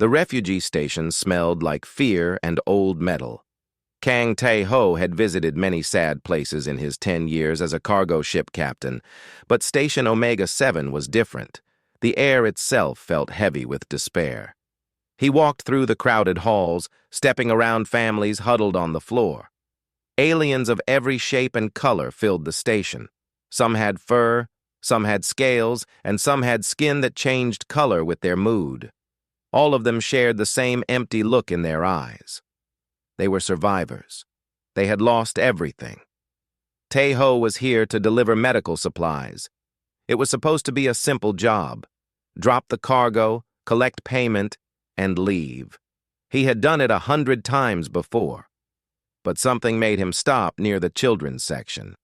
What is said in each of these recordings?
The refugee station smelled like fear and old metal. Kang Tae-ho had visited many sad places in his 10 years as a cargo ship captain, but Station Omega-7 was different. The air itself felt heavy with despair. He walked through the crowded halls, stepping around families huddled on the floor. Aliens of every shape and color filled the station. Some had fur, some had scales, and some had skin that changed color with their mood. All of them shared the same empty look in their eyes. They were survivors. They had lost everything. Tae-ho was here to deliver medical supplies. It was supposed to be a simple job. Drop the cargo, collect payment, and leave. He had done it 100 times before. But something made him stop near the children's section.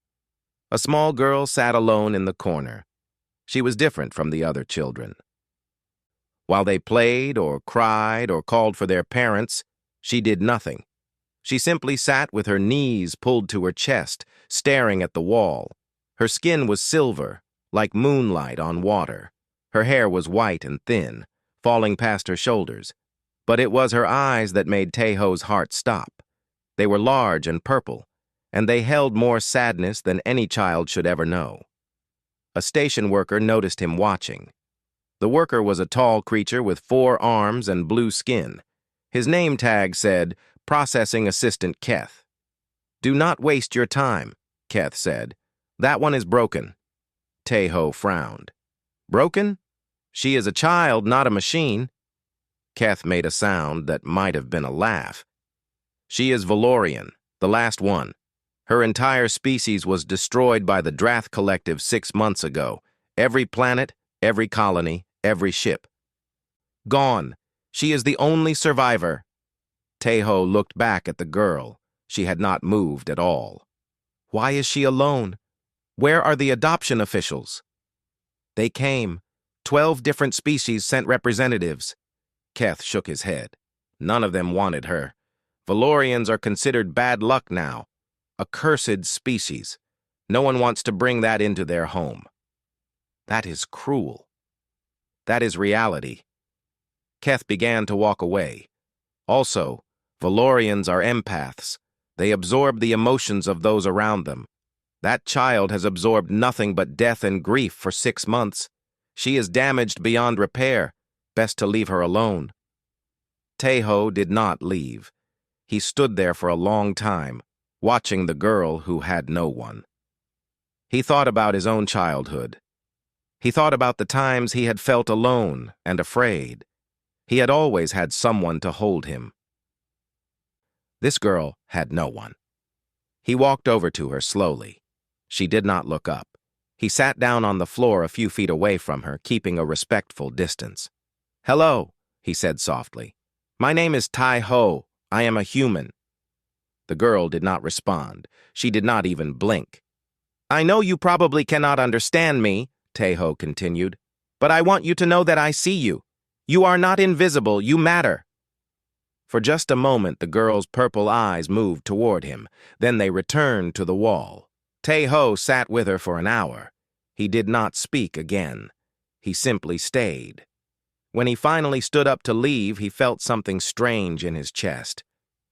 A small girl sat alone in the corner. She was different from the other children. While they played or cried or called for their parents, she did nothing. She simply sat with her knees pulled to her chest, staring at the wall. Her skin was silver, like moonlight on water. Her hair was white and thin, falling past her shoulders. But it was her eyes that made Tae-ho's heart stop. They were large and purple, and they held more sadness than any child should ever know. A station worker noticed him watching. The worker was a tall creature with 4 arms and blue skin. His name tag said, Processing Assistant Keth. "Do not waste your time," Keth said. "That one is broken." Tae-ho frowned. "Broken? She is a child, not a machine." Keth made a sound that might have been a laugh. "She is Valorian, the last one. Her entire species was destroyed by the Drath Collective 6 months ago. Every planet, every colony, every ship. Gone. She is the only survivor." Tae-ho looked back at the girl. She had not moved at all. "Why is she alone? Where are the adoption officials?" "They came. 12 different species sent representatives." Keth shook his head. "None of them wanted her. Valorians are considered bad luck now. A cursed species. No one wants to bring that into their home." "That is cruel." "That is reality." Keth began to walk away. "Also, Valorians are empaths. They absorb the emotions of those around them. That child has absorbed nothing but death and grief for 6 months. She is damaged beyond repair. Best to leave her alone." Tae-ho did not leave. He stood there for a long time, watching the girl who had no one. He thought about his own childhood. He thought about the times he had felt alone and afraid. He had always had someone to hold him. This girl had no one. He walked over to her slowly. She did not look up. He sat down on the floor a few feet away from her, keeping a respectful distance. "Hello," he said softly. "My name is Tae-ho. I am a human." The girl did not respond. She did not even blink. "I know you probably cannot understand me," Tae-ho continued, "but I want you to know that I see you. You are not invisible. You matter." For just a moment, the girl's purple eyes moved toward him. Then they returned to the wall. Tae-ho sat with her for an hour. He did not speak again. He simply stayed. When he finally stood up to leave, he felt something strange in his chest.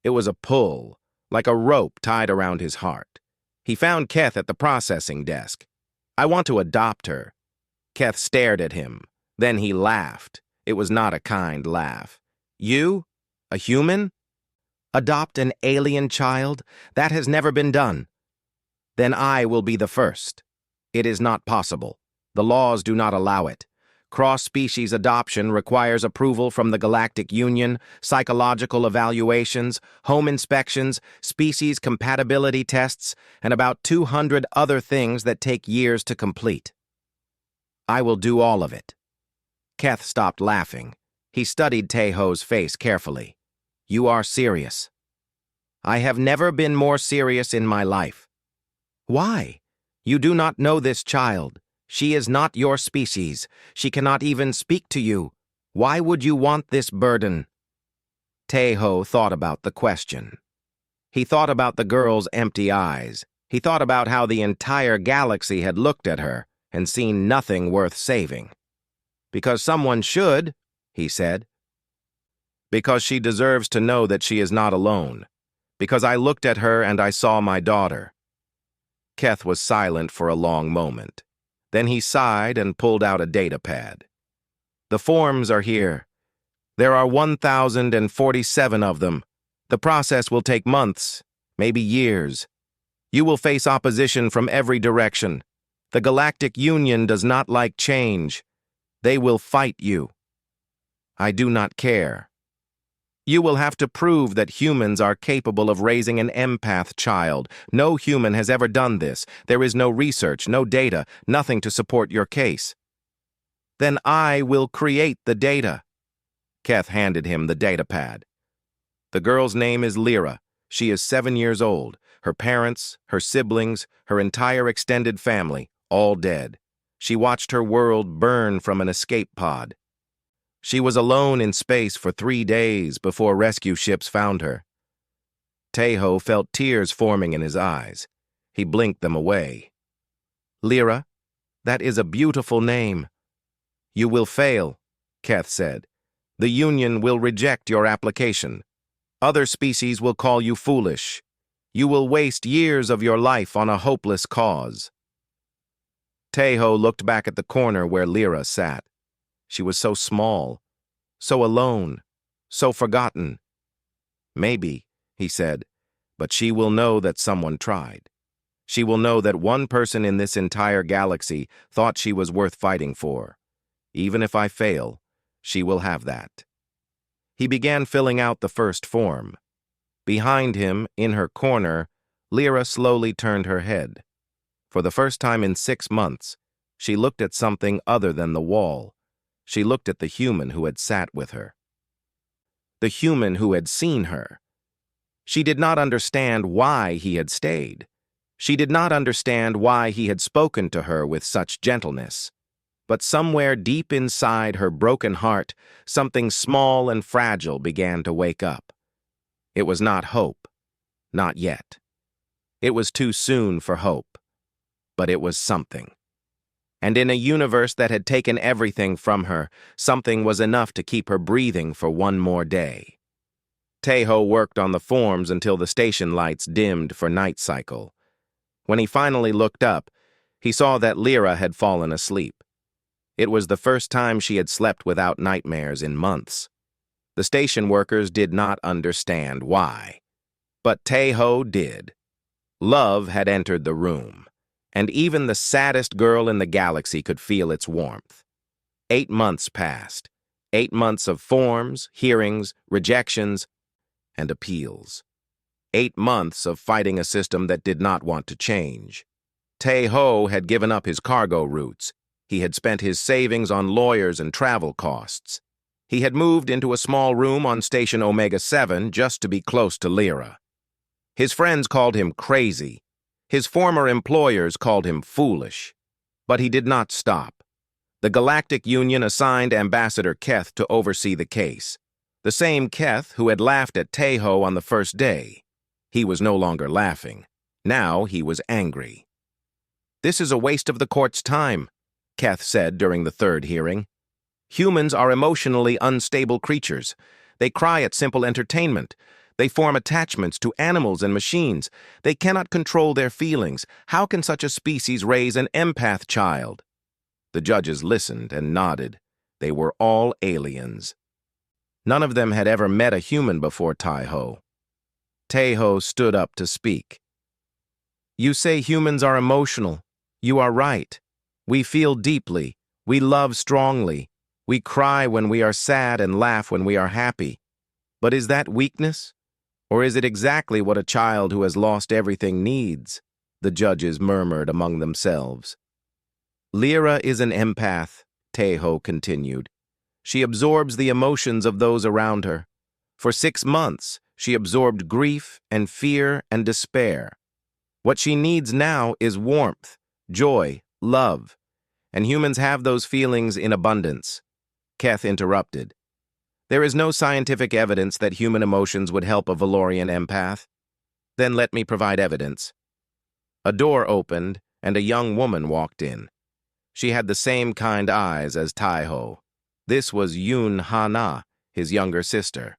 It was a pull, like a rope tied around his heart. He found Keth at the processing desk. "I want to adopt her." Keth stared at him. Then he laughed. It was not a kind laugh. "You? A human? Adopt an alien child? That has never been done." "Then I will be the first." "It is not possible. The laws do not allow it. Cross-species adoption requires approval from the Galactic Union, psychological evaluations, home inspections, species compatibility tests, and about 200 other things that take years to complete." "I will do all of it." Keth stopped laughing. He studied Tae-ho's face carefully. "You are serious." "I have never been more serious in my life." "Why? You do not know this child. She is not your species. She cannot even speak to you. Why would you want this burden?" Tae-ho thought about the question. He thought about the girl's empty eyes. He thought about how the entire galaxy had looked at her and seen nothing worth saving. "Because someone should," he said. Because she deserves to know that she is not alone. Because I looked at her and I saw my daughter." Keth was silent for a long moment. Then he sighed and pulled out a data pad. "The forms are here. There are 1,047 of them. The process will take months, maybe years. You will face opposition from every direction. The Galactic Union does not like change. They will fight you. I do not care. You will have to prove that humans are capable of raising an empath child. No human has ever done this. There is no research, no data, nothing to support your case." "Then I will create the data." Keth handed him the data pad. "The girl's name is Lyra. She is 7 years old. Her parents, her siblings, her entire extended family, all dead. She watched her world burn from an escape pod. She was alone in space for 3 days before rescue ships found her." Tejo felt tears forming in his eyes. He blinked them away. "Lyra, that is a beautiful name." "You will fail," Keth said. "The Union will reject your application. Other species will call you foolish. You will waste years of your life on a hopeless cause." Tejo looked back at the corner where Lyra sat. She was so small, so alone, so forgotten. "Maybe," he said, "but she will know that someone tried. She will know that one person in this entire galaxy thought she was worth fighting for. Even if I fail, she will have that." He began filling out the first form. Behind him, in her corner, Lyra slowly turned her head. For the first time in 6 months, she looked at something other than the wall. She looked at the human who had sat with her. The human who had seen her. She did not understand why he had stayed. She did not understand why he had spoken to her with such gentleness. But somewhere deep inside her broken heart, something small and fragile began to wake up. It was not hope. Not yet. It was too soon for hope. But it was something. And in a universe that had taken everything from her, something was enough to keep her breathing for one more day. Tejo worked on the forms until the station lights dimmed for night cycle. When he finally looked up, he saw that Lyra had fallen asleep. It was the first time she had slept without nightmares in months. The station workers did not understand why. But Tejo did. Love had entered the room, and even the saddest girl in the galaxy could feel its warmth. 8 months passed. 8 months of forms, hearings, rejections, and appeals. 8 months of fighting a system that did not want to change. Tejo had given up his cargo routes. He had spent his savings on lawyers and travel costs. He had moved into a small room on Station Omega 7 just to be close to Lyra. His friends called him crazy. His former employers called him foolish. But he did not stop. The Galactic Union assigned Ambassador Keth to oversee the case. The same Keth who had laughed at Tejo on the first day. He was no longer laughing. Now he was angry. "This is a waste of the court's time," Keth said during the 3rd hearing. "Humans are emotionally unstable creatures. They cry at simple entertainment. They form attachments to animals and machines. They cannot control their feelings. How can such a species raise an empath child?" The judges listened and nodded. They were all aliens. None of them had ever met a human before Tejo. Tejo stood up to speak. "You say humans are emotional. You are right. We feel deeply. We love strongly. We cry when we are sad and laugh when we are happy. But is that weakness? Or is it exactly what a child who has lost everything needs?" The judges murmured among themselves. "Lyra is an empath," Tejo continued. "She absorbs the emotions of those around her. For 6 months, she absorbed grief and fear and despair. What she needs now is warmth, joy, love. And humans have those feelings in abundance." Keth interrupted. "There is no scientific evidence that human emotions would help a Valorian empath." "Then let me provide evidence." A door opened, and a young woman walked in. She had the same kind eyes as Tejo. This was Yun Hana, his younger sister.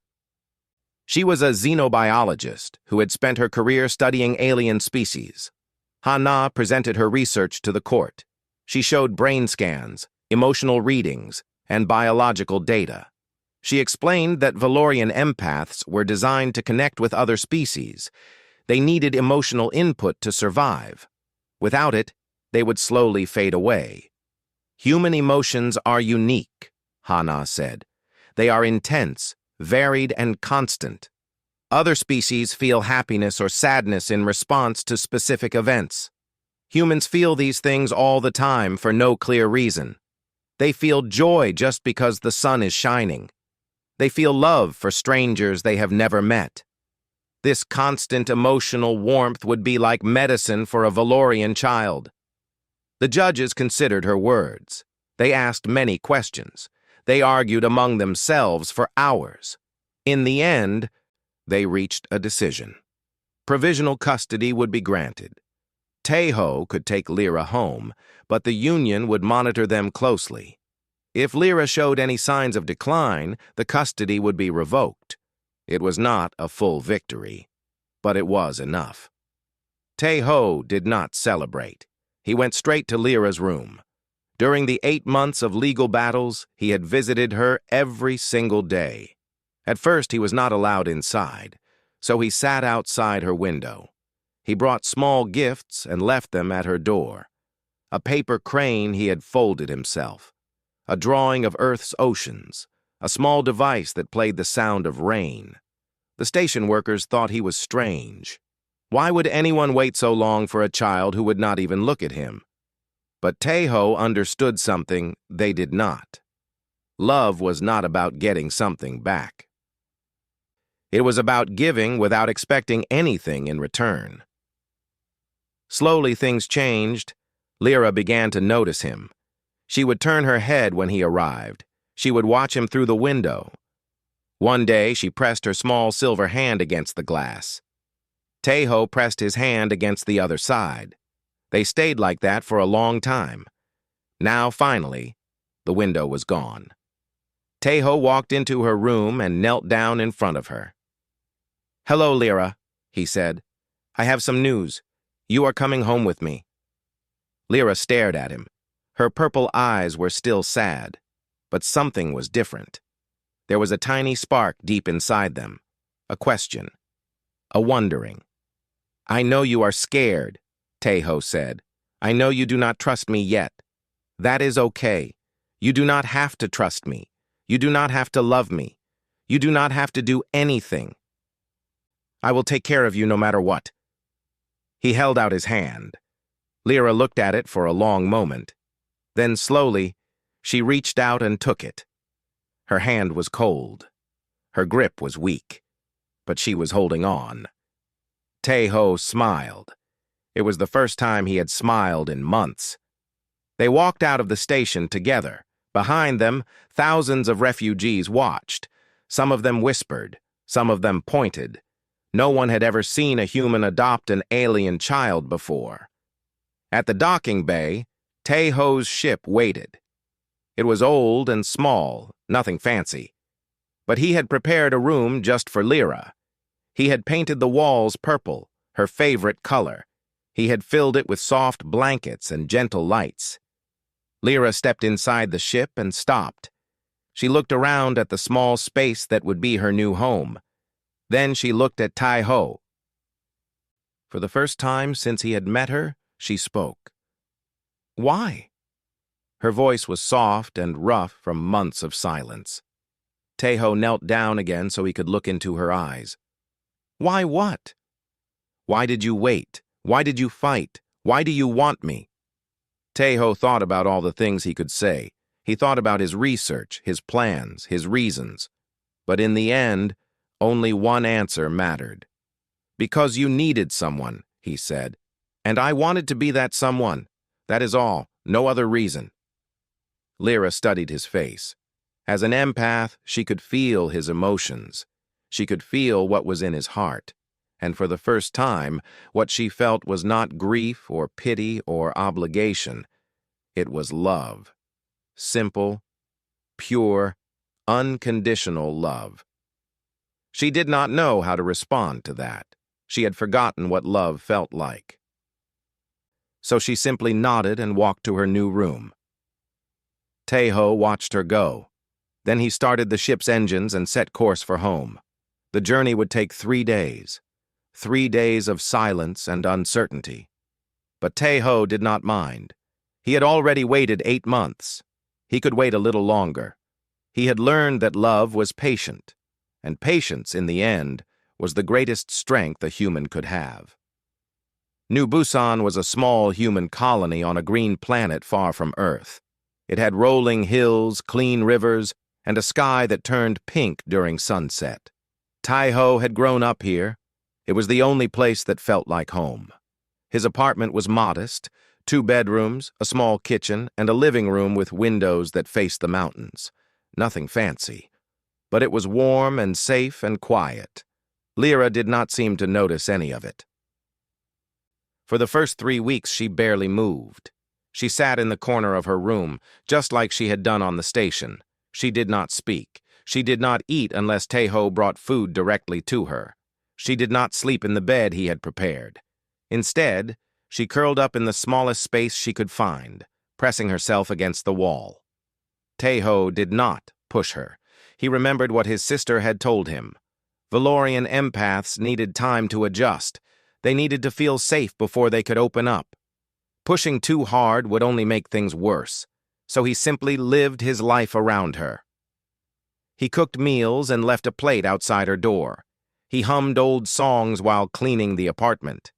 She was a xenobiologist who had spent her career studying alien species. Ha-Na presented her research to the court. She showed brain scans, emotional readings, and biological data. She explained that Valorian empaths were designed to connect with other species. They needed emotional input to survive. Without it, they would slowly fade away. Human emotions are unique, Ha-Na said. They are intense, varied, and constant. Other species feel happiness or sadness in response to specific events. Humans feel these things all the time for no clear reason. They feel joy just because the sun is shining. They feel love for strangers they have never met. This constant emotional warmth would be like medicine for a Valorian child. The judges considered her words. They asked many questions. They argued among themselves for hours. In the end, they reached a decision. Provisional custody would be granted. Tae-ho could take Lyra home, but the Union would monitor them closely. If Lyra showed any signs of decline, the custody would be revoked. It was not a full victory, but it was enough. Tae-ho did not celebrate. He went straight to Lyra's room. During the 8 months of legal battles, he had visited her every single day. At first, he was not allowed inside, so he sat outside her window. He brought small gifts and left them at her door. A paper crane he had folded himself. A drawing of Earth's oceans. A small device that played the sound of rain. The station workers thought he was strange. Why would anyone wait so long for a child who would not even look at him? But Tae-ho understood something they did not. Love was not about getting something back. It was about giving without expecting anything in return. Slowly things changed. Lyra began to notice him. She would turn her head when he arrived. She would watch him through the window. One day, she pressed her small silver hand against the glass. Tae-ho pressed his hand against the other side. They stayed like that for a long time. Now, finally, the window was gone. Tae-ho walked into her room and knelt down in front of her. "Hello, Lyra," he said. "I have some news. You are coming home with me." Lyra stared at him. Her purple eyes were still sad, but something was different. There was a tiny spark deep inside them, a question, a wondering. "I know you are scared," Tae-ho said. "I know you do not trust me yet. That is okay. You do not have to trust me. You do not have to love me. You do not have to do anything. I will take care of you no matter what." He held out his hand. Lyra looked at it for a long moment. Then slowly, she reached out and took it. Her hand was cold. Her grip was weak, but she was holding on. Tae-ho smiled. It was the first time he had smiled in months. They walked out of the station together. Behind them, thousands of refugees watched. Some of them whispered. Some of them pointed. No one had ever seen a human adopt an alien child before. At the docking bay, Tae-ho's ship waited. It was old and small, nothing fancy. But he had prepared a room just for Lyra. He had painted the walls purple, her favorite color. He had filled it with soft blankets and gentle lights. Lyra stepped inside the ship and stopped. She looked around at the small space that would be her new home. Then she looked at Tae-ho. For the first time since he had met her, she spoke. "Why?" Her voice was soft and rough from months of silence. Tae-ho knelt down again so he could look into her eyes. "Why what? Why did you wait? Why did you fight? Why do you want me?" Tae-ho thought about all the things he could say. He thought about his research, his plans, his reasons. But in the end, only one answer mattered. "Because you needed someone," he said. "And I wanted to be that someone. That is all, no other reason." Lyra studied his face. As an empath, she could feel his emotions. She could feel what was in his heart. And for the first time, what she felt was not grief or pity or obligation. It was love. Simple, pure, unconditional love. She did not know how to respond to that. She had forgotten what love felt like. So she simply nodded and walked to her new room. Tae-ho watched her go. Then he started the ship's engines and set course for home. The journey would take 3 days. 3 days of silence and uncertainty. But Tae-ho did not mind. He had already waited 8 months. He could wait a little longer. He had learned that love was patient, and patience, in the end, was the greatest strength a human could have. New Busan was a small human colony on a green planet far from Earth. It had rolling hills, clean rivers, and a sky that turned pink during sunset. Tae-ho had grown up here. It was the only place that felt like home. His apartment was modest, 2 bedrooms, a small kitchen, and a living room with windows that faced the mountains. Nothing fancy. But it was warm and safe and quiet. Lyra did not seem to notice any of it. For the first 3 weeks, she barely moved. She sat in the corner of her room, just like she had done on the station. She did not speak. She did not eat unless Tae-ho brought food directly to her. She did not sleep in the bed he had prepared. Instead, she curled up in the smallest space she could find, pressing herself against the wall. Tae-ho did not push her. He remembered what his sister had told him. Valorian empaths needed time to adjust. They needed to feel safe before they could open up. Pushing too hard would only make things worse, so he simply lived his life around her. He cooked meals and left a plate outside her door. He hummed old songs while cleaning the apartment.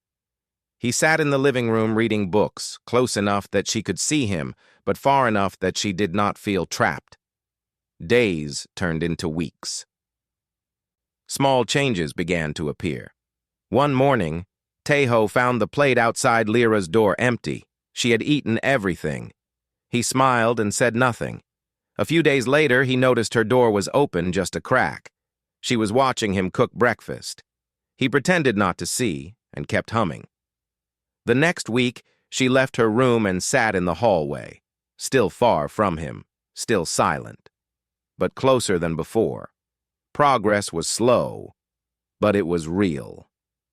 He sat in the living room reading books, close enough that she could see him, but far enough that she did not feel trapped. Days turned into weeks. Small changes began to appear. One morning, Tae-ho found the plate outside Lyra's door empty. She had eaten everything. He smiled and said nothing. A few days later, he noticed her door was open just a crack. She was watching him cook breakfast. He pretended not to see and kept humming. The next week, she left her room and sat in the hallway, still far from him, still silent, but closer than before. Progress was slow, but it was real.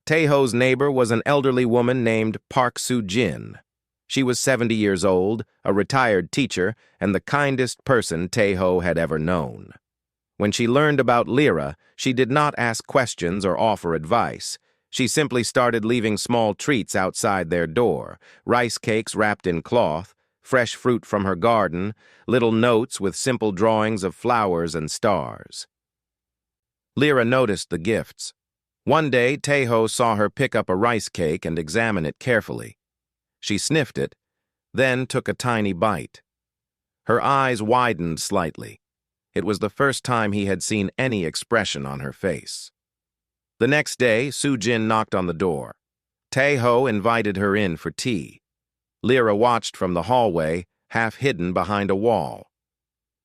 Tae-ho's neighbor was an elderly woman named Park Soo-jin. She was 70 years old, a retired teacher, and the kindest person Tae-ho had ever known. When she learned about Lyra, she did not ask questions or offer advice. She simply started leaving small treats outside their door, rice cakes wrapped in cloth, fresh fruit from her garden, little notes with simple drawings of flowers and stars. Lyra noticed the gifts. One day, Tae-ho saw her pick up a rice cake and examine it carefully. She sniffed it, then took a tiny bite. Her eyes widened slightly. It was the first time he had seen any expression on her face. The next day, Soo-jin knocked on the door. Tae-ho invited her in for tea. Lyra watched from the hallway, half hidden behind a wall.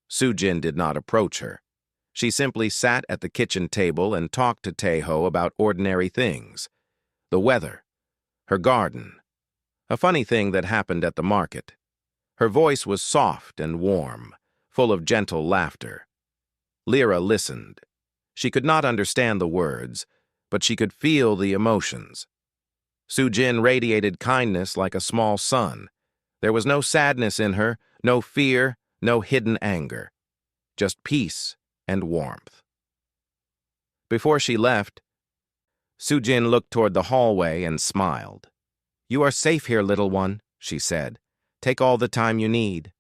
Soo-jin did not approach her. She simply sat at the kitchen table and talked to Tae-ho about ordinary things. The weather, her garden, a funny thing that happened at the market. Her voice was soft and warm, full of gentle laughter. Lyra listened. She could not understand the words, but she could feel the emotions. Soo-jin radiated kindness like a small sun. There was no sadness in her, no fear, no hidden anger. Just peace and warmth. Before she left, Soo-jin looked toward the hallway and smiled. "You are safe here, little one," she said. "Take all the time you need."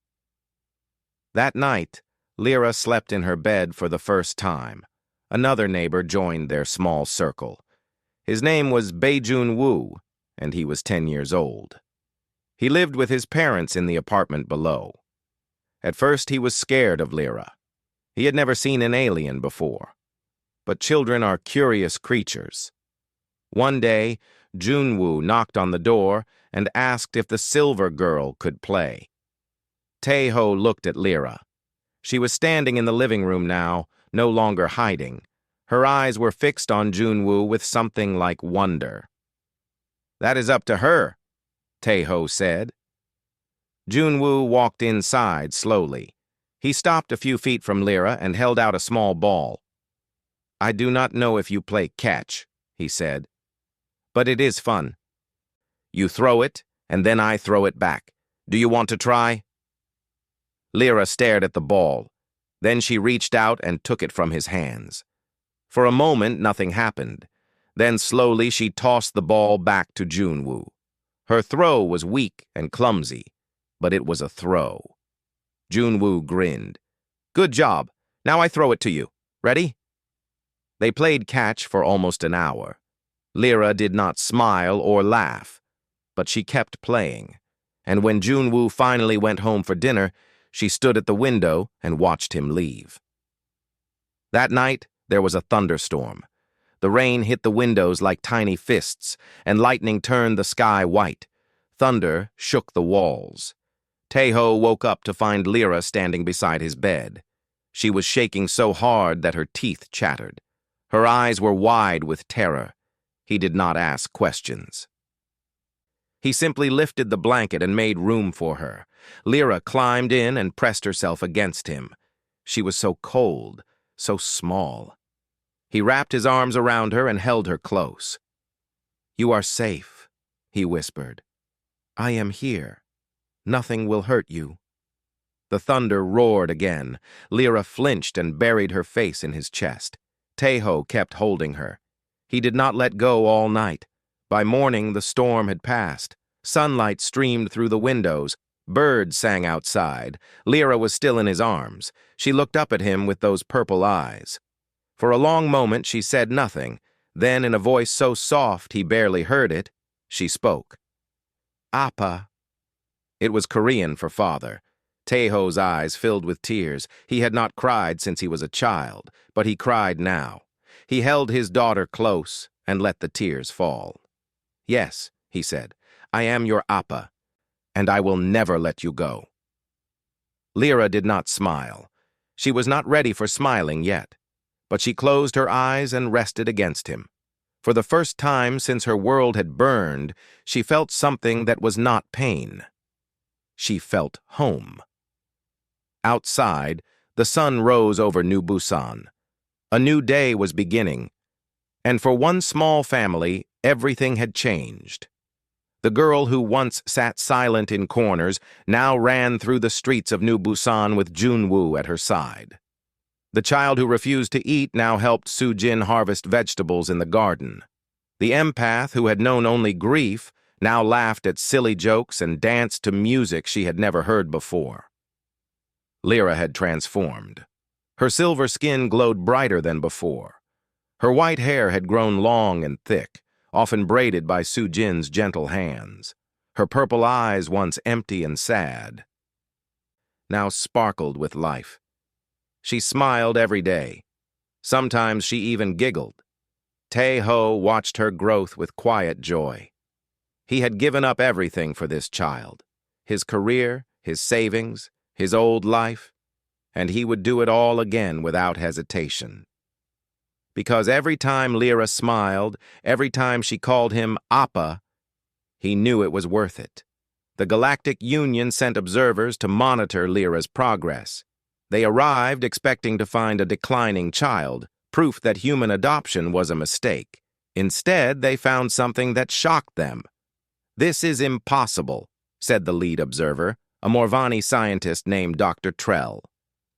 That night, Lyra slept in her bed for the first time. Another neighbor joined their small circle. His name was Bae-jun-woo, and he was 10 years old. He lived with his parents in the apartment below. At first, he was scared of Lyra. He had never seen an alien before. But children are curious creatures. One day, Jun-woo knocked on the door and asked if the silver girl could play. Tae-ho looked at Lyra. She was standing in the living room now, no longer hiding. Her eyes were fixed on Jun-woo with something like wonder. "That is up to her," Tae-ho said. Jun-woo walked inside slowly. He stopped a few feet from Lyra and held out a small ball. I do not know if you play catch, he said, but it is fun. You throw it, and then I throw it back. Do you want to try? Lyra stared at the ball. Then she reached out and took it from his hands. For a moment, nothing happened. Then slowly she tossed the ball back to Junwoo. Her throw was weak and clumsy, but it was a throw. Junwoo grinned. Good job. Now I throw it to you. Ready? They played catch for almost an hour. Lyra did not smile or laugh, but she kept playing. And when Junwoo finally went home for dinner, she stood at the window and watched him leave. That night, there was a thunderstorm. The rain hit the windows like tiny fists, and lightning turned the sky white. Thunder shook the walls. Taeho woke up to find Lyra standing beside his bed. She was shaking so hard that her teeth chattered. Her eyes were wide with terror. He did not ask questions. He simply lifted the blanket and made room for her. Lyra climbed in and pressed herself against him. She was so cold, so small. He wrapped his arms around her and held her close. You are safe, he whispered. I am here. Nothing will hurt you. The thunder roared again. Lyra flinched and buried her face in his chest. Taeho kept holding her. He did not let go all night. By morning, the storm had passed. Sunlight streamed through the windows. Birds sang outside. Lyra was still in his arms. She looked up at him with those purple eyes. For a long moment, she said nothing. Then, in a voice so soft he barely heard it, she spoke. Appa. It was Korean for father. Taeho's eyes filled with tears. He had not cried since he was a child, but he cried now. He held his daughter close and let the tears fall. Yes, he said, I am your Appa, and I will never let you go. Lyra did not smile. She was not ready for smiling yet, but she closed her eyes and rested against him. For the first time since her world had burned, she felt something that was not pain. She felt home. Outside, the sun rose over New Busan. A new day was beginning, and for one small family, everything had changed. The girl who once sat silent in corners now ran through the streets of New Busan with Junwoo at her side. The child who refused to eat now helped Soo-jin harvest vegetables in the garden. The empath who had known only grief now laughed at silly jokes and danced to music she had never heard before. Lyra had transformed. Her silver skin glowed brighter than before. Her white hair had grown long and thick, often braided by Soo-jin's gentle hands. Her purple eyes, once empty and sad, now sparkled with life. She smiled every day. Sometimes she even giggled. Taeho watched her growth with quiet joy. He had given up everything for this child, his career, his savings, his old life, and he would do it all again without hesitation. Because every time Lyra smiled, every time she called him Appa, he knew it was worth it. The Galactic Union sent observers to monitor Lyra's progress. They arrived expecting to find a declining child, proof that human adoption was a mistake. Instead, they found something that shocked them. This is impossible, said the lead observer, a Morvani scientist named Dr. Trell.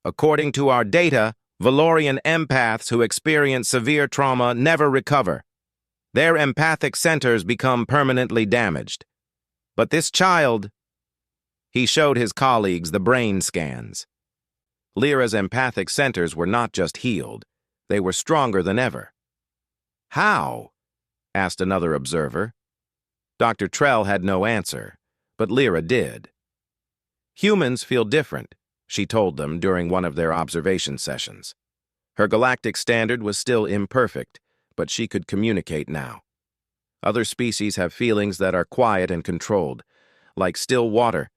According to our data, Valorian empaths who experience severe trauma never recover. Their empathic centers become permanently damaged. But this child... He showed his colleagues the brain scans. Lyra's empathic centers were not just healed, they were stronger than ever. How? Asked another observer. Dr. Trell had no answer, but Lyra did. Humans feel different, she told them during one of their observation sessions. Her galactic standard was still imperfect, but she could communicate now. Other species have feelings that are quiet and controlled, like still water,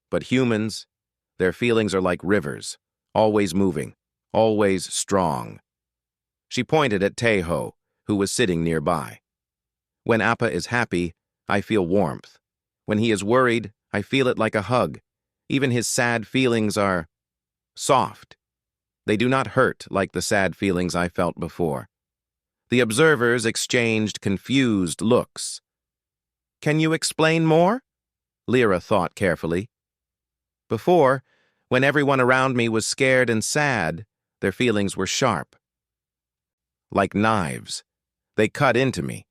but humans, their feelings are like rivers, always moving, always strong. She pointed at Taeho, who was sitting nearby. When Appa is happy, I feel warmth. When he is worried, I feel it like a hug. Even his sad feelings are soft. They do not hurt like the sad feelings I felt before. The observers exchanged confused looks. "Can you explain more?" Lyra thought carefully. "Before, when everyone around me was scared and sad, their feelings were sharp. Like knives. They cut into me.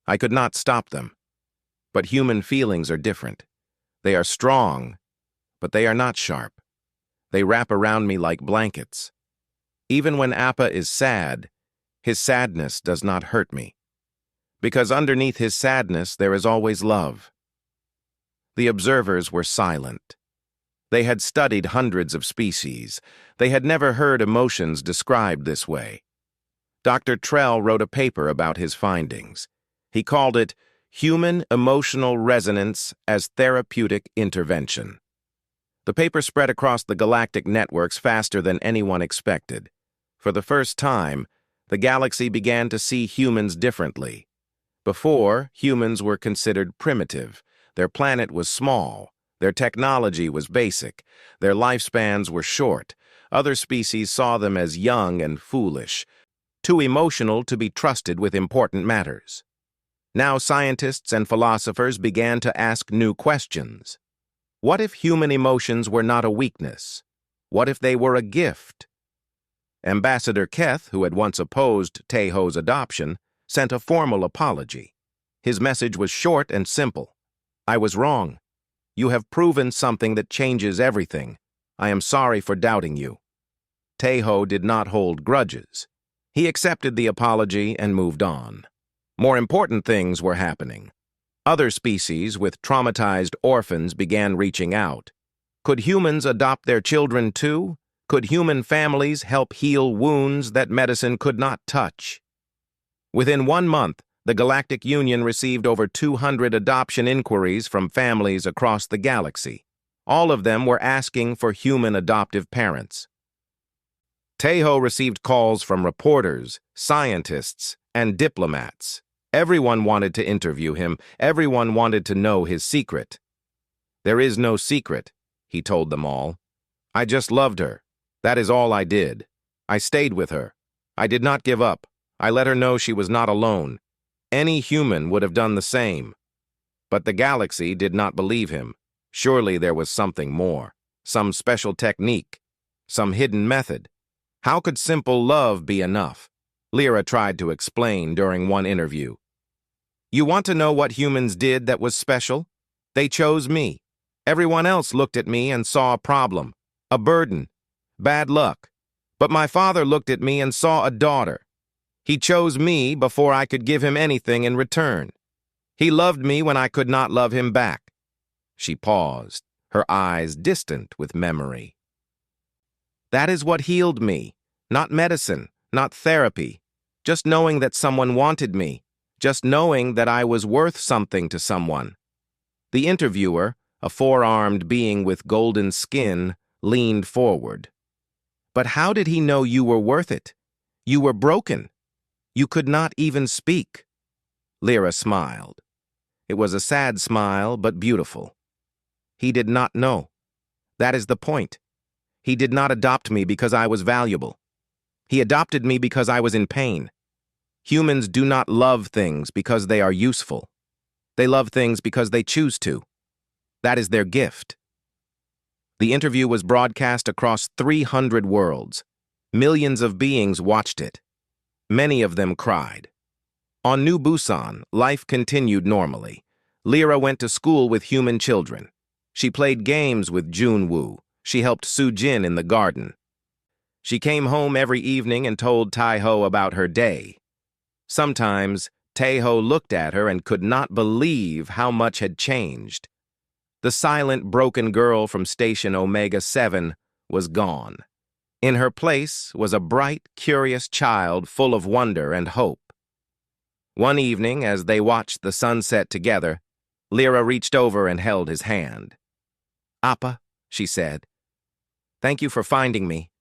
I could not stop them. But human feelings are different. They are strong, but they are not sharp. They wrap around me like blankets. Even when Appa is sad, his sadness does not hurt me. Because underneath his sadness there is always love." The observers were silent. They had studied hundreds of species. They had never heard emotions described this way. Dr. Trell wrote a paper about his findings. He called it Human Emotional Resonance as Therapeutic Intervention. The paper spread across the galactic networks faster than anyone expected. For the first time, the galaxy began to see humans differently. Before, humans were considered primitive. Their planet was small. Their technology was basic. Their lifespans were short. Other species saw them as young and foolish, too emotional to be trusted with important matters. Now scientists and philosophers began to ask new questions. What if human emotions were not a weakness? What if they were a gift? Ambassador Keth, who had once opposed Teho's adoption, sent a formal apology. His message was short and simple. "I was wrong. You have proven something that changes everything. I am sorry for doubting you." Teho did not hold grudges. He accepted the apology and moved on. More important things were happening. Other species with traumatized orphans began reaching out. Could humans adopt their children too? Could human families help heal wounds that medicine could not touch? Within 1 month, the Galactic Union received over 200 adoption inquiries from families across the galaxy. All of them were asking for human adoptive parents. Teho received calls from reporters, scientists, and diplomats. Everyone wanted to interview him. Everyone wanted to know his secret. "There is no secret," he told them all. "I just loved her. That is all I did. I stayed with her. I did not give up. I let her know she was not alone. Any human would have done the same." But the galaxy did not believe him. Surely there was something more. Some special technique. Some hidden method. How could simple love be enough? Lyra tried to explain during one interview. "You want to know what humans did that was special? They chose me. Everyone else looked at me and saw a problem, a burden, bad luck. But my father looked at me and saw a daughter. He chose me before I could give him anything in return. He loved me when I could not love him back." She paused, her eyes distant with memory. "That is what healed me. Not medicine, not therapy. Just knowing that someone wanted me. Just knowing that I was worth something to someone." The interviewer, a four-armed being with golden skin, leaned forward. "But how did he know you were worth it? You were broken. You could not even speak." Lyra smiled. It was a sad smile, but beautiful. "He did not know. That is the point. He did not adopt me because I was valuable. He adopted me because I was in pain. Humans do not love things because they are useful. They love things because they choose to. That is their gift." The interview was broadcast across 300 worlds. Millions of beings watched it. Many of them cried. On New Busan, life continued normally. Lyra went to school with human children. She played games with Junwoo. She helped Sujin in the garden. She came home every evening and told Taiho about her day. Sometimes, Teho looked at her and could not believe how much had changed. The silent, broken girl from Station Omega 7 was gone. In her place was a bright, curious child full of wonder and hope. One evening, as they watched the sunset together, Lyra reached over and held his hand. "Appa," she said, "thank you for finding me."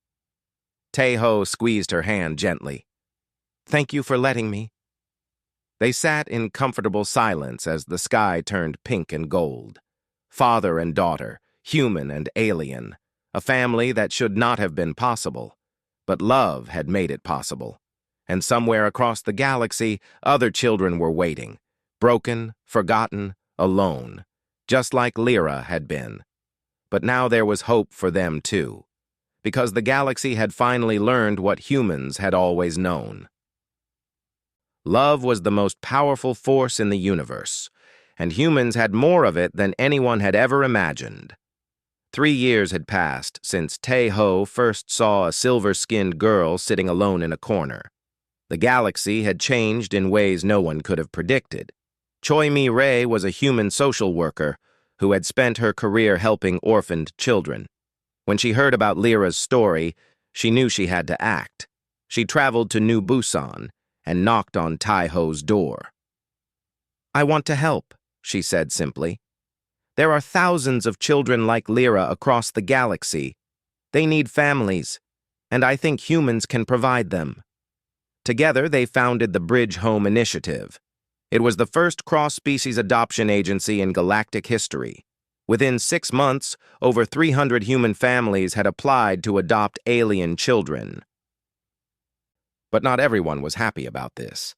Teho squeezed her hand gently. "Thank you for letting me." They sat in comfortable silence as the sky turned pink and gold. Father and daughter, human and alien, a family that should not have been possible, but love had made it possible. And somewhere across the galaxy, other children were waiting, broken, forgotten, alone, just like Lyra had been. But now there was hope for them too, because the galaxy had finally learned what humans had always known. Love was the most powerful force in the universe, and humans had more of it than anyone had ever imagined. 3 years had passed since Tae-ho first saw a silver-skinned girl sitting alone in a corner. The galaxy had changed in ways no one could have predicted. Choi Mi-rae was a human social worker who had spent her career helping orphaned children. When she heard about Lyra's story, she knew she had to act. She traveled to New Busan and knocked on Tae-ho's door. "I want to help," she said simply. "There are thousands of children like Lyra across the galaxy. They need families, and I think humans can provide them." Together, they founded the Bridge Home Initiative. It was the first cross-species adoption agency in galactic history. Within 6 months, over 300 human families had applied to adopt alien children. But not everyone was happy about this.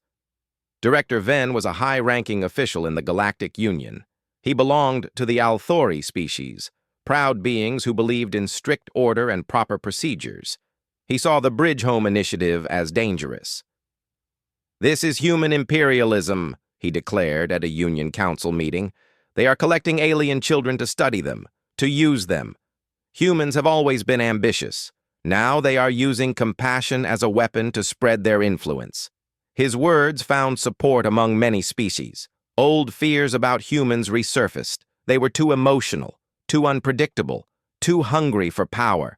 Director Ven was a high-ranking official in the Galactic Union. He belonged to the Althori species, proud beings who believed in strict order and proper procedures. He saw the Bridge Home Initiative as dangerous. "This is human imperialism," he declared at a Union Council meeting. "They are collecting alien children to study them, to use them. Humans have always been ambitious. Now they are using compassion as a weapon to spread their influence." His words found support among many species. Old fears about humans resurfaced. They were too emotional, too unpredictable, too hungry for power.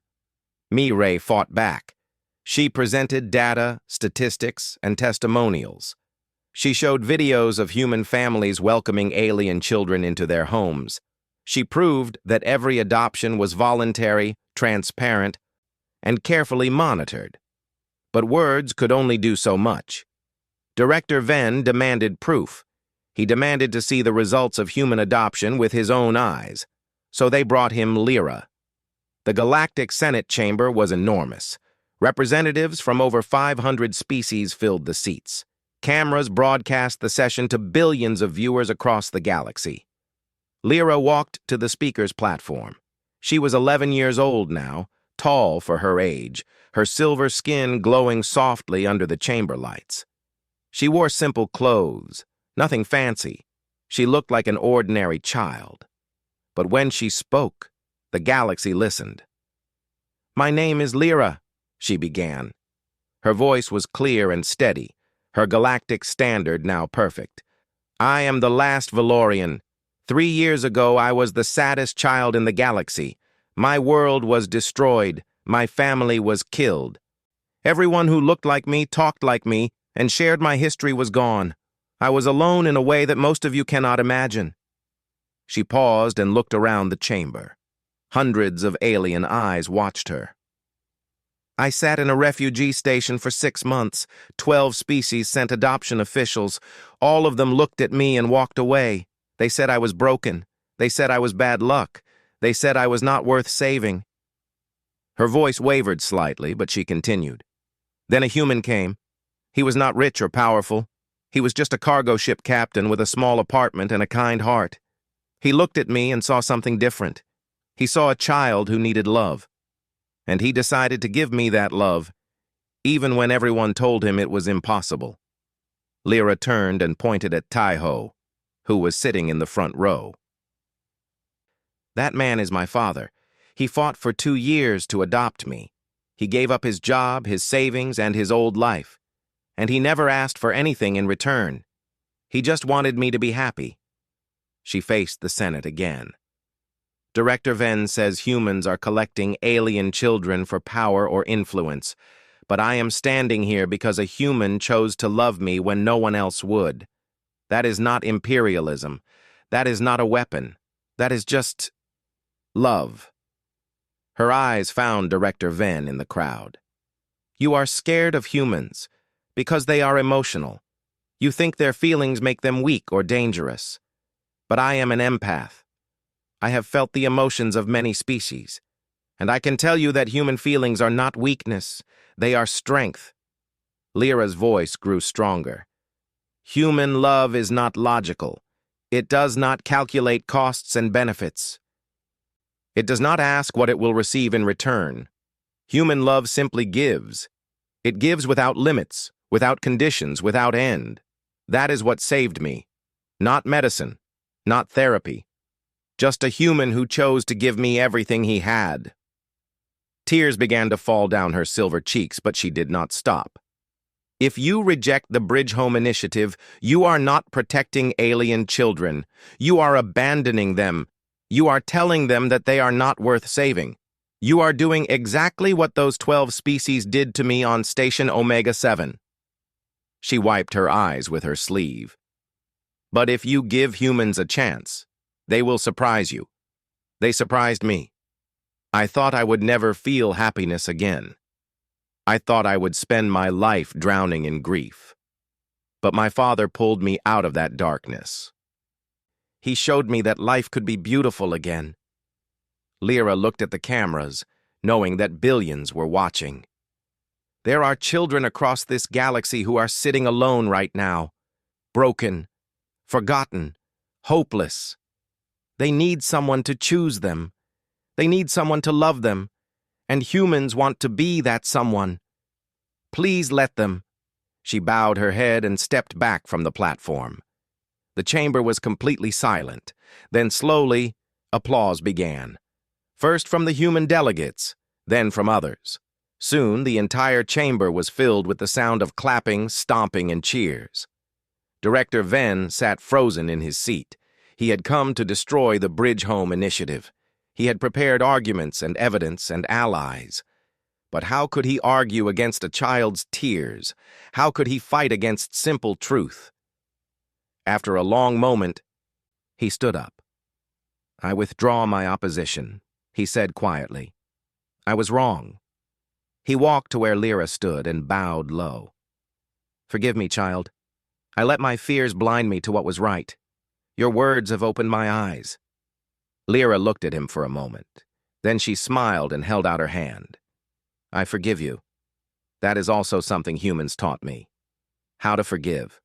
Mi-rae fought back. She presented data, statistics, and testimonials. She showed videos of human families welcoming alien children into their homes. She proved that every adoption was voluntary, transparent, and carefully monitored. But words could only do so much. Director Ven demanded proof. He demanded to see the results of human adoption with his own eyes. So they brought him Lyra. The Galactic Senate chamber was enormous. Representatives from over 500 species filled the seats. Cameras broadcast the session to billions of viewers across the galaxy. Lyra walked to the speaker's platform. She was 11 years old now, tall for her age, her silver skin glowing softly under the chamber lights. She wore simple clothes, nothing fancy. She looked like an ordinary child. But when she spoke, the galaxy listened. "My name is Lyra," she began. Her voice was clear and steady, her galactic standard now perfect. "I am the last Valorian. 3 years ago, I was the saddest child in the galaxy. My world was destroyed. My family was killed. Everyone who looked like me, talked like me, and shared my history was gone. I was alone in a way that most of you cannot imagine." She paused and looked around the chamber. Hundreds of alien eyes watched her. "I sat in a refugee station for 6 months. 12 species sent adoption officials. All of them looked at me and walked away. They said I was broken. They said I was bad luck. They said I was not worth saving." Her voice wavered slightly, but she continued. "Then a human came. He was not rich or powerful. He was just a cargo ship captain with a small apartment and a kind heart. He looked at me and saw something different. He saw a child who needed love. And he decided to give me that love, even when everyone told him it was impossible." Lyra turned and pointed at Tae-ho, who was sitting in the front row. "That man is my father. He fought for 2 years to adopt me. He gave up his job, his savings, and his old life. And he never asked for anything in return. He just wanted me to be happy." She faced the Senate again. "Director Ven says humans are collecting alien children for power or influence, but I am standing here because a human chose to love me when no one else would. That is not imperialism. That is not a weapon. That is just love." Her eyes found Director Ven in the crowd. "You are scared of humans because they are emotional. You think their feelings make them weak or dangerous. But I am an empath. I have felt the emotions of many species, and I can tell you that human feelings are not weakness, they are strength. Lyra's voice grew stronger. Human love is not logical. It does not calculate costs and benefits. It does not ask what it will receive in return. Human love simply gives. It gives without limits, without conditions, without end. That is what saved me. Not medicine, not therapy. Just a human who chose to give me everything he had. Tears began to fall down her silver cheeks, but she did not stop. If you reject the Bridge Home Initiative, you are not protecting alien children. You are abandoning them. You are telling them that they are not worth saving. You are doing exactly what those 12 species did to me on Station Omega-7. She wiped her eyes with her sleeve. But if you give humans a chance, they will surprise you. They surprised me. I thought I would never feel happiness again. I thought I would spend my life drowning in grief. But my father pulled me out of that darkness. He showed me that life could be beautiful again. Lyra looked at the cameras, knowing that billions were watching. There are children across this galaxy who are sitting alone right now, broken, forgotten, hopeless. They need someone to choose them. They need someone to love them, and humans want to be that someone. Please let them. She bowed her head and stepped back from the platform. The chamber was completely silent. Then slowly, applause began. First from the human delegates, then from others. Soon, the entire chamber was filled with the sound of clapping, stomping, and cheers. Director Venn sat frozen in his seat. He had come to destroy the Bridge Home Initiative. He had prepared arguments and evidence and allies. But how could he argue against a child's tears? How could he fight against simple truth? After a long moment, he stood up. I withdraw my opposition, he said quietly. I was wrong. He walked to where Lyra stood and bowed low. Forgive me, child. I let my fears blind me to what was right. Your words have opened my eyes. Lyra looked at him for a moment. Then she smiled and held out her hand. I forgive you. That is also something humans taught me. How to forgive.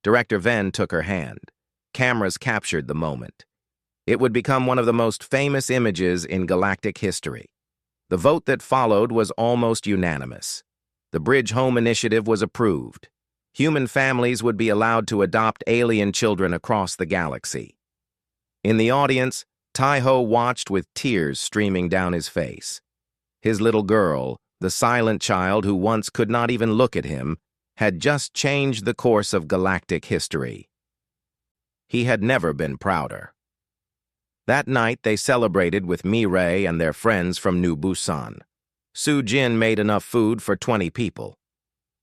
Director Venn took her hand. Cameras captured the moment. It would become one of the most famous images in galactic history. The vote that followed was almost unanimous. The Bridge Home Initiative was approved. Human families would be allowed to adopt alien children across the galaxy. In the audience, Tai-Ho watched with tears streaming down his face. His little girl, the silent child who once could not even look at him, had just changed the course of galactic history. He had never been prouder. That night, they celebrated with Mi-Ray and their friends from New Busan. Su-Jin made enough food for 20 people.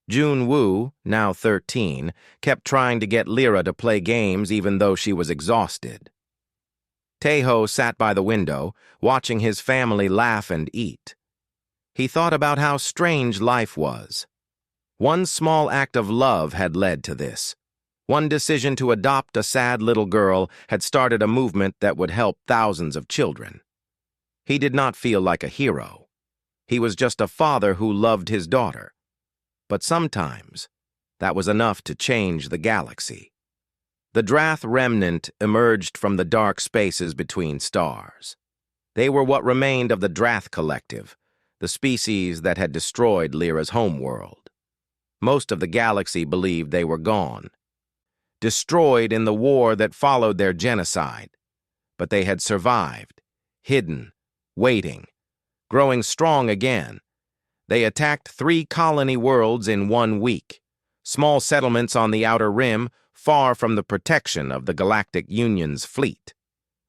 Jun-Woo, now 13, kept trying to get Lyra to play games even though she was exhausted. Tae-Ho sat by the window, watching his family laugh and eat. He thought about how strange life was. One small act of love had led to this. One decision to adopt a sad little girl had started a movement that would help thousands of children. He did not feel like a hero. He was just a father who loved his daughter. But sometimes, that was enough to change the galaxy. The Drath remnant emerged from the dark spaces between stars. They were what remained of the Drath Collective, the species that had destroyed Lyra's homeworld. Most of the galaxy believed they were gone, destroyed in the war that followed their genocide. But they had survived, hidden, waiting, growing strong again. They attacked 3 colony worlds in 1 week, small settlements on the outer rim, far from the protection of the Galactic Union's fleet.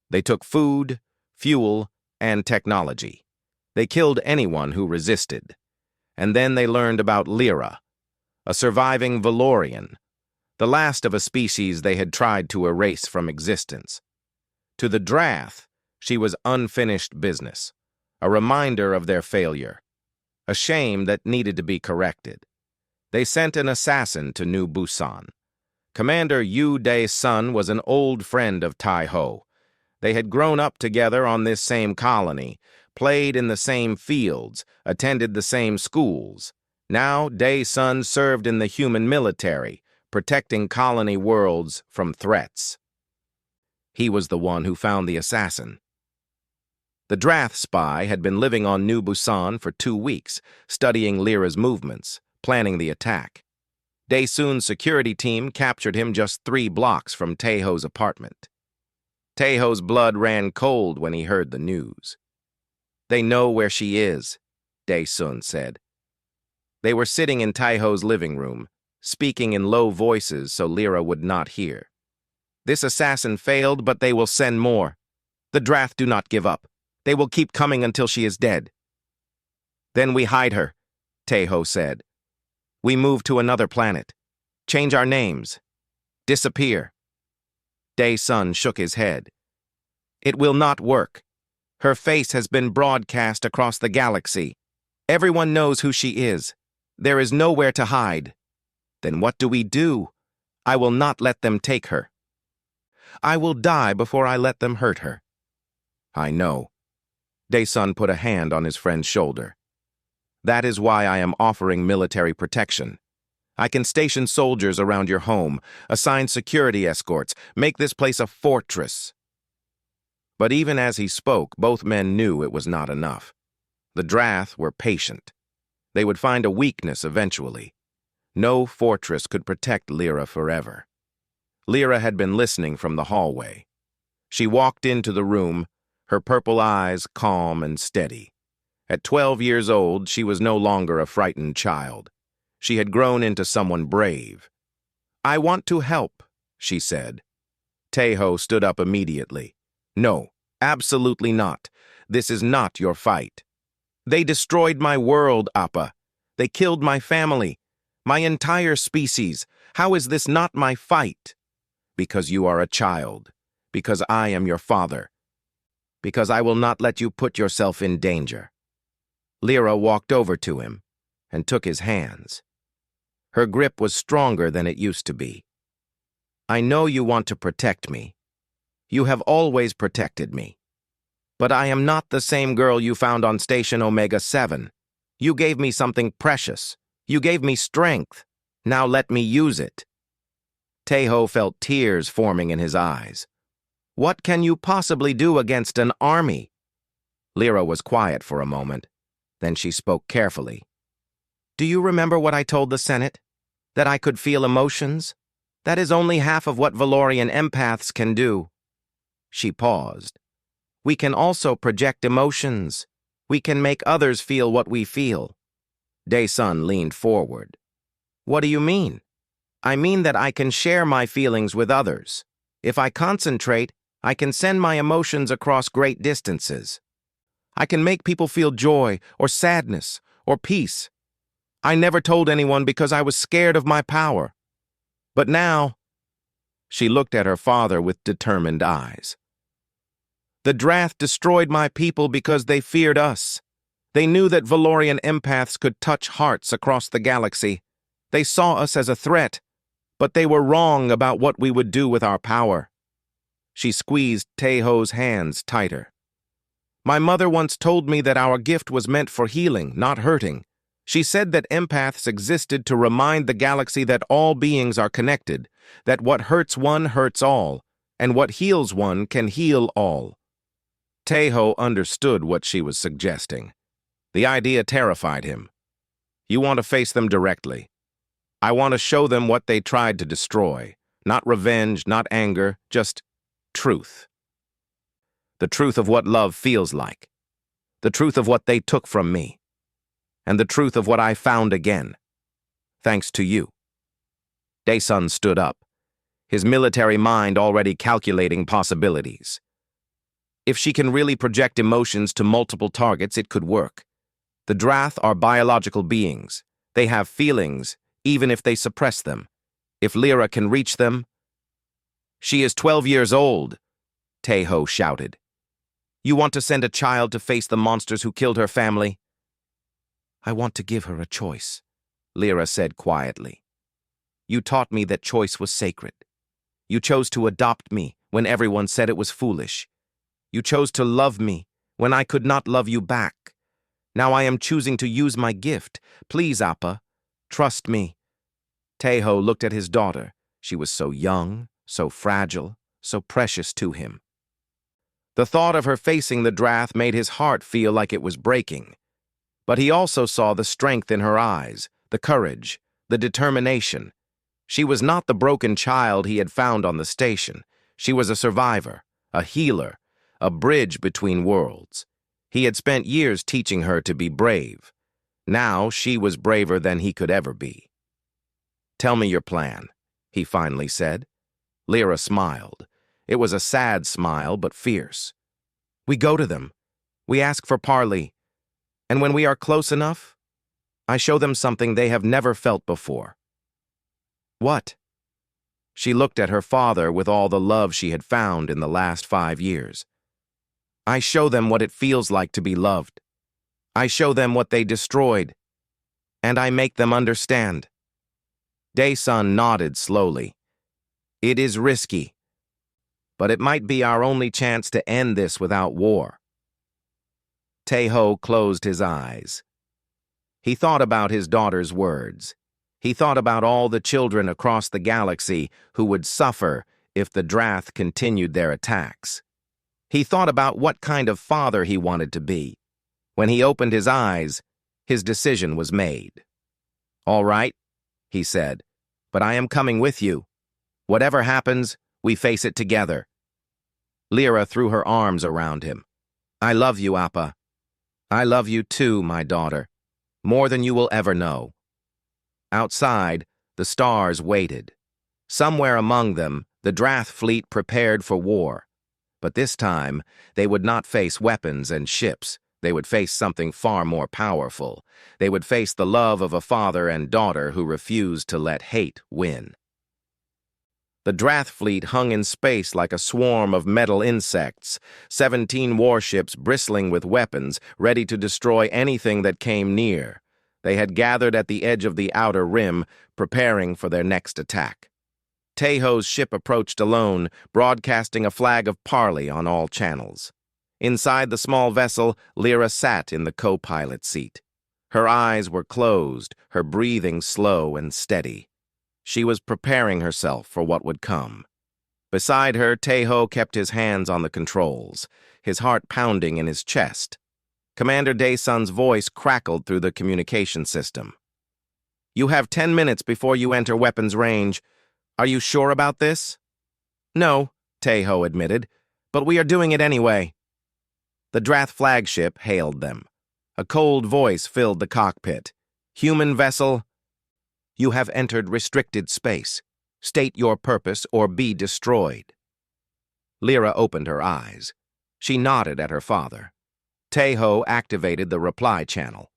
They took food, fuel, and technology. They killed anyone who resisted. And then they learned about Lyra, a surviving Valorian, the last of a species they had tried to erase from existence. To the Drath, she was unfinished business, a reminder of their failure, a shame that needed to be corrected. They sent an assassin to New Busan. Commander Yu Dae-sun was an old friend of Tai-Ho. They had grown up together on this same colony, played in the same fields, attended the same schools. Now, Day-Sun served in the human military, protecting colony worlds from threats. He was the one who found the assassin. The Drath spy had been living on New Busan for 2 weeks, studying Lyra's movements, planning the attack. Day-Sun's security team captured him just 3 blocks from Taeho's apartment. Taeho's blood ran cold when he heard the news. "They know where she is," Day-Sun said. They were sitting in Taeho's living room, speaking in low voices so Lyra would not hear. "This assassin failed, but they will send more. The Drath do not give up. They will keep coming until she is dead." "Then we hide her," Taeho said. "We move to another planet. Change our names. Disappear." Day-Sun shook his head. "It will not work. Her face has been broadcast across the galaxy. Everyone knows who she is. There is nowhere to hide. Then what do we do? I will not let them take her. I will die before I let them hurt her." "I know." Day-Sun put a hand on his friend's shoulder. "That is why I am offering military protection. I can station soldiers around your home, assign security escorts, make this place a fortress." But even as he spoke, both men knew it was not enough. The Drath were patient. They would find a weakness eventually. No fortress could protect Lyra forever. Lyra had been listening from the hallway. She walked into the room, her purple eyes calm and steady. At 12 years old, she was no longer a frightened child. She had grown into someone brave. "I want to help," she said. Taeho stood up immediately. "No, absolutely not. This is not your fight. They destroyed my world, Appa. They killed my family, my entire species. How is this not my fight? Because you are a child. Because I am your father. Because I will not let you put yourself in danger." Lyra walked over to him and took his hands. Her grip was stronger than it used to be. "I know you want to protect me. You have always protected me. But I am not the same girl you found on Station Omega 7. You gave me something precious. You gave me strength. Now let me use it." Taeho felt tears forming in his eyes. "What can you possibly do against an army?" Lyra was quiet for a moment. Then she spoke carefully. "Do you remember what I told the Senate? That I could feel emotions? That is only half of what Valorian empaths can do." She paused. "We can also project emotions. We can make others feel what we feel." Day-Sun leaned forward. "What do you mean?" "I mean that I can share my feelings with others. If I concentrate, I can send my emotions across great distances. I can make people feel joy or sadness or peace. I never told anyone because I was scared of my power. But now—" She looked at her father with determined eyes. "The Drath destroyed my people because they feared us. They knew that Valorian empaths could touch hearts across the galaxy. They saw us as a threat, but they were wrong about what we would do with our power." She squeezed Taeho's hands tighter. "My mother once told me that our gift was meant for healing, not hurting. She said that empaths existed to remind the galaxy that all beings are connected, that what hurts one hurts all, and what heals one can heal all." Taeho understood what she was suggesting. The idea terrified him. "You want to face them directly. I want to show them what they tried to destroy. Not revenge, not anger, just truth. The truth of what love feels like. The truth of what they took from me. And the truth of what I found again. Thanks to you." Day-Sun stood up, his military mind already calculating possibilities. If she can really project emotions to multiple targets, it could work. The Drath are biological beings. They have feelings, even if they suppress them. If Lyra can reach them— "She is 12 years old," Taeho shouted. "You want to send a child to face the monsters who killed her family?" "I want to give her a choice," Lyra said quietly. "You taught me that choice was sacred. You chose to adopt me when everyone said it was foolish. You chose to love me when I could not love you back. Now I am choosing to use my gift. Please, Appa, trust me." Teho looked at his daughter. She was so young, so fragile, so precious to him. The thought of her facing the Drath made his heart feel like it was breaking. But he also saw the strength in her eyes, the courage, the determination. She was not the broken child he had found on the station. She was a survivor, a healer, a bridge between worlds. He had spent years teaching her to be brave. Now she was braver than he could ever be. "Tell me your plan," he finally said. Lyra smiled. It was a sad smile, but fierce. "We go to them. We ask for parley. And when we are close enough, I show them something they have never felt before." "What?" She looked at her father with all the love she had found in the last 5 years. "I show them what it feels like to be loved. I show them what they destroyed. And I make them understand." Day-Sun nodded slowly. "It is risky, but it might be our only chance to end this without war." Teho closed his eyes. He thought about his daughter's words. He thought about all the children across the galaxy who would suffer if the Drath continued their attacks. He thought about what kind of father he wanted to be. When he opened his eyes, his decision was made. "All right," he said, "but I am coming with you. Whatever happens, we face it together." Lyra threw her arms around him. "I love you, Appa. I love you too, my daughter, more than you will ever know." Outside, the stars waited. Somewhere among them, the Drath fleet prepared for war. But this time, they would not face weapons and ships. They would face something far more powerful. They would face the love of a father and daughter who refused to let hate win. The Drath fleet hung in space like a swarm of metal insects, 17 warships bristling with weapons, ready to destroy anything that came near. They had gathered at the edge of the outer rim, preparing for their next attack. Teho's ship approached alone, broadcasting a flag of parley on all channels. Inside the small vessel, Lyra sat in the co-pilot seat. Her eyes were closed, her breathing slow and steady. She was preparing herself for what would come. Beside her, Teho kept his hands on the controls, his heart pounding in his chest. Commander Day-Sun's voice crackled through the communication system. "You have 10 minutes before you enter weapons range. Are you sure about this?" "No," Teho admitted, "but we are doing it anyway." The Drath flagship hailed them. A cold voice filled the cockpit. "Human vessel, you have entered restricted space. State your purpose or be destroyed." Lyra opened her eyes. She nodded at her father. Teho activated the reply channel.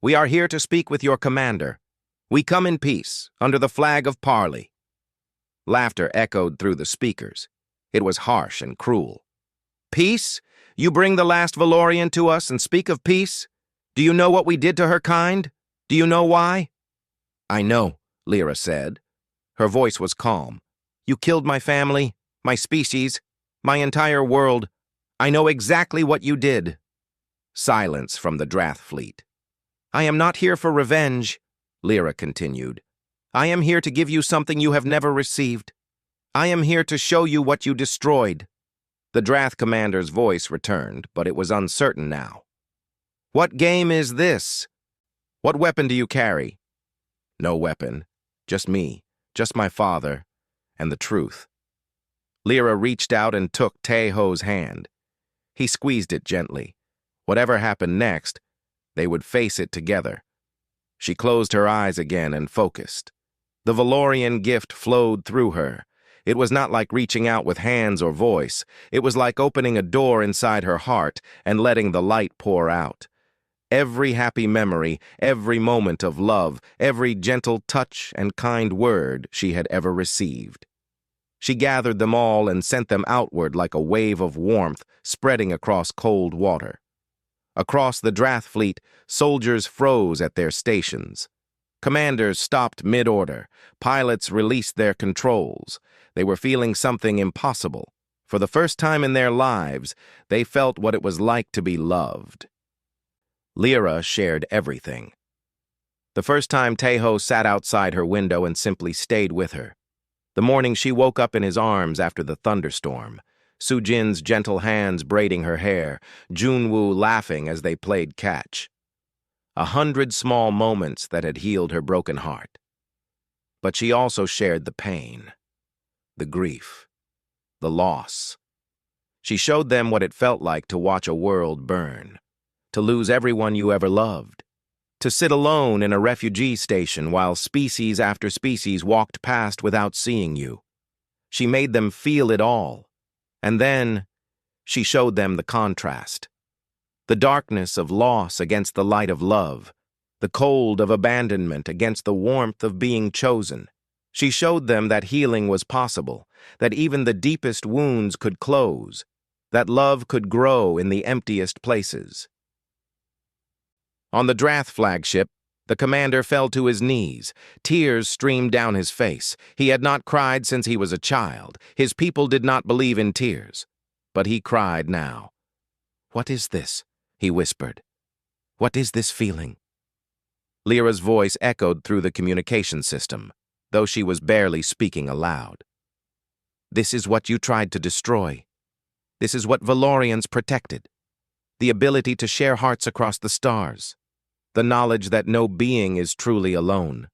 "We are here to speak with your commander. We come in peace, under the flag of parley." Laughter echoed through the speakers. It was harsh and cruel. "Peace? You bring the last Valorian to us and speak of peace? Do you know what we did to her kind? Do you know why?" "I know," Lyra said. Her voice was calm. "You killed my family, my species, my entire world. I know exactly what you did." Silence from the Drath fleet. "I am not here for revenge," Lyra continued. "I am here to give you something you have never received. I am here to show you what you destroyed." The Drath commander's voice returned, but it was uncertain now. "What game is this? What weapon do you carry?" "No weapon. Just me, just my father, and the truth." Lyra reached out and took Teho's hand. He squeezed it gently. Whatever happened next, they would face it together. She closed her eyes again and focused. The Valorian gift flowed through her. It was not like reaching out with hands or voice. It was like opening a door inside her heart and letting the light pour out. Every happy memory, every moment of love, every gentle touch and kind word she had ever received. She gathered them all and sent them outward like a wave of warmth spreading across cold water. Across the Drath fleet, soldiers froze at their stations. Commanders stopped mid-order. Pilots released their controls. They were feeling something impossible. For the first time in their lives, they felt what it was like to be loved. Lyra shared everything. The first time Taeho sat outside her window and simply stayed with her. The morning she woke up in his arms after the thunderstorm. Sujin's gentle hands braiding her hair, Junwoo laughing as they played catch. 100 small moments that had healed her broken heart. But she also shared the pain, the grief, the loss. She showed them what it felt like to watch a world burn, to lose everyone you ever loved, to sit alone in a refugee station while species after species walked past without seeing you. She made them feel it all, and then she showed them the contrast. The darkness of loss against the light of love, the cold of abandonment against the warmth of being chosen. She showed them that healing was possible, that even the deepest wounds could close, that love could grow in the emptiest places. On the Drath flagship, the commander fell to his knees. Tears streamed down his face. He had not cried since he was a child. His people did not believe in tears. But he cried now. "What is this?" he whispered. "What is this feeling?" Lyra's voice echoed through the communication system, though she was barely speaking aloud. "This is what you tried to destroy. This is what Valorians protected. The ability to share hearts across the stars. The knowledge that no being is truly alone."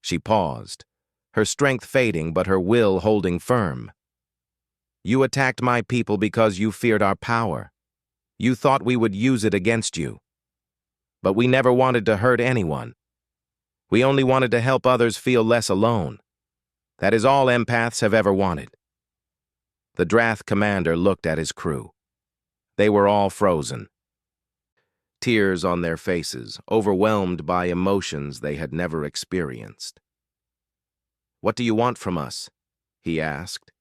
She paused, her strength fading but her will holding firm. "You attacked my people because you feared our power. You thought we would use it against you. But we never wanted to hurt anyone. We only wanted to help others feel less alone. That is all empaths have ever wanted." The Drath commander looked at his crew. They were all frozen. Tears on their faces, overwhelmed by emotions they had never experienced. "What do you want from us?" he asked.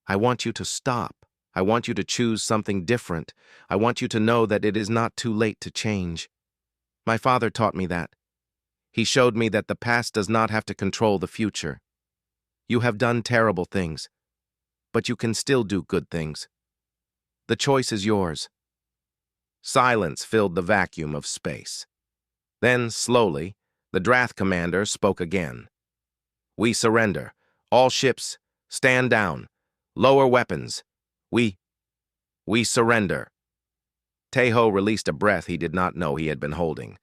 "I want you to stop. I want you to choose something different. I want you to know that it is not too late to change. My father taught me that. He showed me that the past does not have to control the future. You have done terrible things, but you can still do good things. The choice is yours." Silence filled the vacuum of space. Then, slowly, the Drath commander spoke again. "We surrender. All ships, stand down. Lower weapons. We surrender." Taeho released a breath he did not know he had been holding.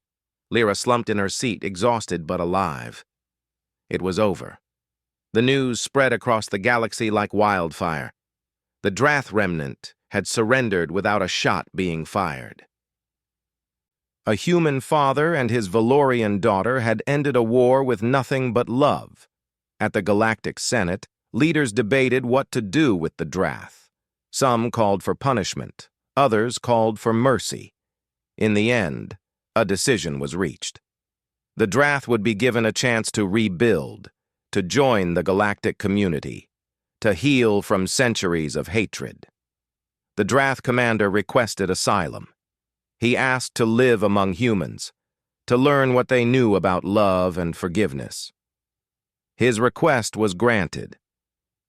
Lyra slumped in her seat, exhausted but alive. It was over. The news spread across the galaxy like wildfire. The Drath remnant had surrendered without a shot being fired. A human father and his Valorian daughter had ended a war with nothing but love. At the Galactic Senate, leaders debated what to do with the Drath. Some called for punishment, others called for mercy. In the end, a decision was reached. The Drath would be given a chance to rebuild, to join the galactic community, to heal from centuries of hatred. The Drath commander requested asylum. He asked to live among humans, to learn what they knew about love and forgiveness. His request was granted.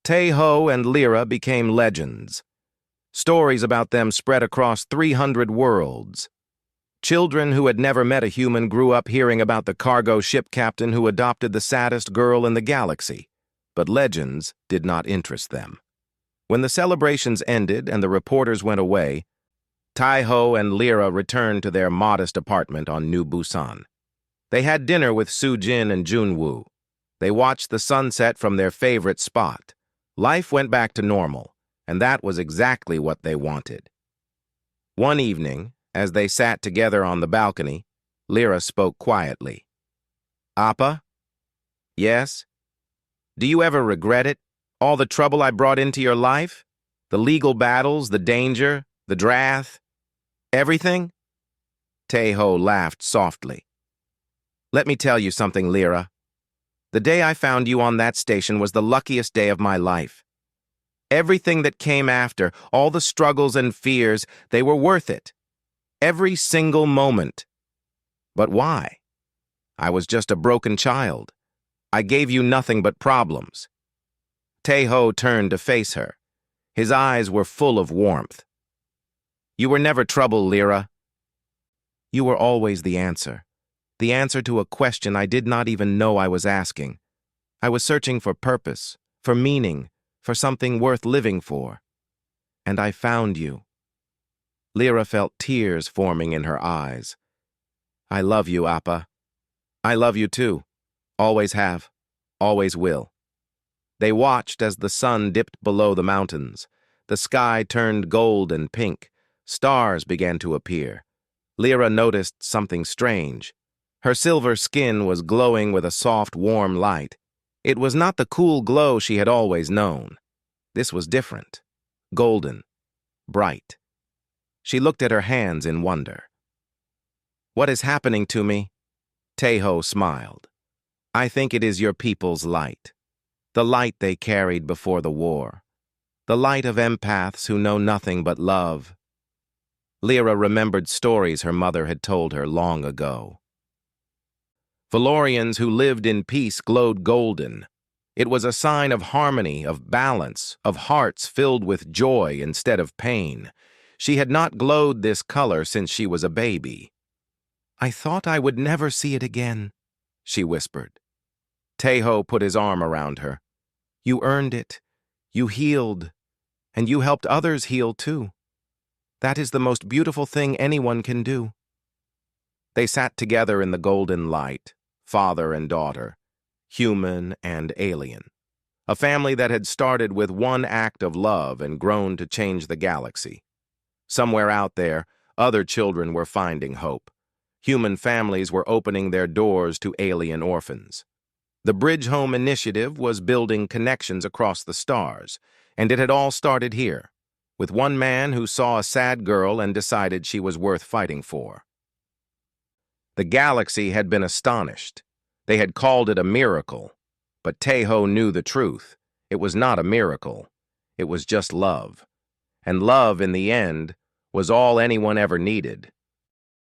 Taeho and Lyra became legends. Stories about them spread across 300 worlds. Children who had never met a human grew up hearing about the cargo ship captain who adopted the saddest girl in the galaxy, but legends did not interest them. When the celebrations ended and the reporters went away, Taeho and Lyra returned to their modest apartment on New Busan. They had dinner with Sujin and Junwoo. They watched the sunset from their favorite spot. Life went back to normal, and that was exactly what they wanted. One evening, as they sat together on the balcony, Lyra spoke quietly. "Appa?" "Yes?" "Do you ever regret it? All the trouble I brought into your life? The legal battles, the danger, the Drath? Everything?" Taeho laughed softly. "Let me tell you something, Lyra. The day I found you on that station was the luckiest day of my life. Everything that came after, all the struggles and fears, they were worth it. Every single moment. But why? I was just a broken child. I gave you nothing but problems." Taeho turned to face her. His eyes were full of warmth. "You were never trouble, Lyra. You were always the answer to a question I did not even know I was asking. I was searching for purpose, for meaning, for something worth living for. And I found you. Lyra felt tears forming in her eyes. I love you, Appa. I love you too. Always have. Always will. They watched as the sun dipped below the mountains. The sky turned gold and pink. Stars began to appear. Lyra noticed something strange. Her silver skin was glowing with a soft, warm light. It was not the cool glow she had always known. This was different. Golden. Bright. She looked at her hands in wonder. What is happening to me? Tejo smiled. I think it is your people's light. The light they carried before the war. The light of empaths who know nothing but love. Lyra remembered stories her mother had told her long ago. Valorians who lived in peace glowed golden. It was a sign of harmony, of balance, of hearts filled with joy instead of pain. She had not glowed this color since she was a baby. I thought I would never see it again, she whispered. Tejo put his arm around her. You earned it. You healed. And you helped others heal too. That is the most beautiful thing anyone can do. They sat together in the golden light, father and daughter, human and alien. A family that had started with one act of love and grown to change the galaxy. Somewhere out there, other children were finding hope. Human families were opening their doors to alien orphans. The Bridge Home Initiative was building connections across the stars, and it had all started here, with one man who saw a sad girl and decided she was worth fighting for. The galaxy had been astonished. They had called it a miracle, but Tejo knew the truth. It was not a miracle. It was just love. And love, in the end, was all anyone ever needed.